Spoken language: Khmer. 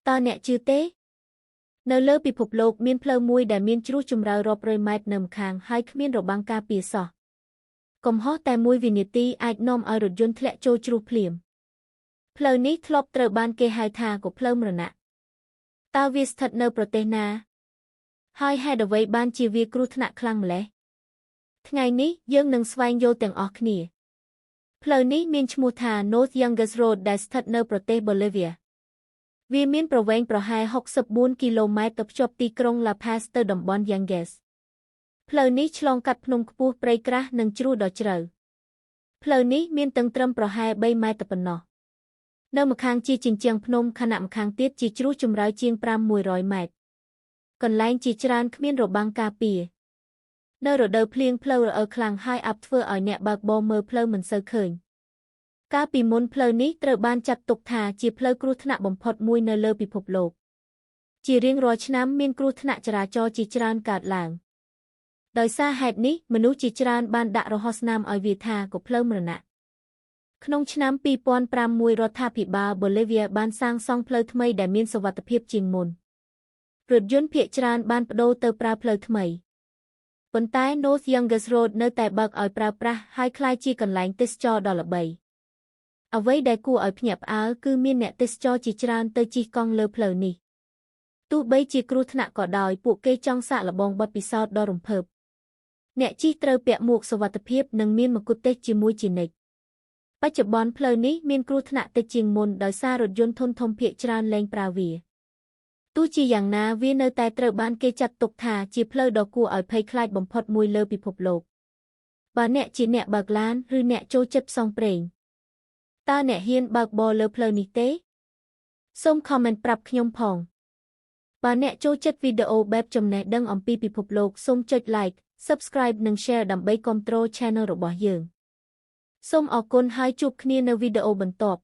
តើអ្នកជឿទេនៅលើពិភពលោកមានផ្លូវមួយដែលមានជ្រោះជម្រៅរាប់រយម៉ែត្រនៅម្ខាងហើយគ្មានរបាំងការពារសោះកំហុសតែមួយវិនាទីអាចនាំឲ្យរថយន្តធ្លាក់ចូលជ្រោះភ្លាមផ្លូវនេះធ្លាប់ត្រូវបានគេហៅថាក៏ផ្លូវមរណៈតើវាស្ថិតនៅប្រទេសណាហើយហេតុអ្វីបានជាវាគ្រោះថ្នាក់ខ្លាំងម្ល៉េះថ្ងៃនេះយើងនឹងស្វែងយល់ទាំងអស់គ្នាផ្លូវនេះមានឈ្មោះថា North Llanos Road ដែលស្ថិតនៅប្រទេស Bolivia វាមានប្រវែងប្រហែល64គីឡូម៉ែត្រទៅភ្ជាប់ទីក្រុង La Paz ទៅតំបន់ Llanes ផ្លូវនេះឆ្លងកាត់ភ្នំខ្ពស់ព្រៃក្រាស់និងជ្រោះដ៏ជ្រៅផ្លូវនេះមានតឹងត្រឹមប្រហែល3ម៉ែត្រប៉ុណ្ណោះនៅម្ខាងជាជញ្ជាំងភ្នំខណៈម្ខាងទៀតជាជ្រោះជម្រៅជាង500ម៉ែត្រកន្លែងជាច្រើនគ្មានរបាំងការពារនៅរដូវភ្លៀងផ្លូវរអិលខ្លាំងហើយអាប់ធ្វើឲ្យអ្នកបើកបរមើលផ្លូវមិនសូវឃើញកាលពីមុនផ្លូវនេះត្រូវបានចាត់ទុកថាជាផ្លូវគ្រោះថ្នាក់បំផុតមួយនៅលើពិភពលោកជារៀងរាល់ឆ្នាំមានគ្រោះថ្នាក់ចរាចរណ៍ជាច្រើនកើតឡើងដោយសារហេតុនេះមនុស្សជាច្រើនបានដាក់រហស្សនាមឲ្យវាថាក៏ផ្លូវមរណៈក្នុងឆ្នាំ2006រដ្ឋាភិបាល Bolivia បានសាងសង់ផ្លូវថ្មីដែលមានសុវត្ថិភាពជាងមុនរថយន្តភាគច្រើនបានប្តូរទៅប្រើផ្លូវថ្មីប៉ុន្តែ North Llanos Road នៅតែបើកឲ្យប្រើប្រាស់ហើយក្លាយជាកន្លែងទេសចរណ៍ដ៏ល្បីអ្វីដែលគួរឲ្យភ្ញាក់ផ្អើលគឺមានអ្នកទេសចរជាច្រើនទៅជិះកង់លើផ្លូវនេះទោះបីជាគ្រោះថ្នាក់ក៏ដោយពួកគេចង់សាកល្បងបទពិសោធន៍ដ៏រំភើបអ្នកជិះត្រូវពាក់មួកសុវត្ថិភាពនិងមានមគ្គុទ្ទេសក៍ជាមួយជានិច្ចបច្ចុប្បន្នផ្លូវនេះមានគ្រោះថ្នាក់តិចជាងមុនដោយសាររថយន្តធុនធំភាគច្រើនលែងប្រើវាទោះជាយ៉ាងណាវានៅតែត្រូវបានគេចាត់ទុកថាជាផ្លូវដ៏គួរឲ្យភ័យខ្លាចបំផុតមួយលើពិភពលោកបើអ្នកជាអ្នកបើកឡានឬអ្នកចូលចិត្តផ្សងព្រេងតើអ្នកហ៊ានបើកបរលើផ្លូវនេះទេសូម comment ប្រាប់ខ្ញុំផងបើអ្នកចូលចិត្តវីដេអូបែបចំណេះដឹងអំពីពិភពលោកសូមចុច like subscribe និង share ដើម្បីគាំទ្រ channel របស់យើងសូមអរគុណហើយជួបគ្នានៅវីដេអូបន្ទាប់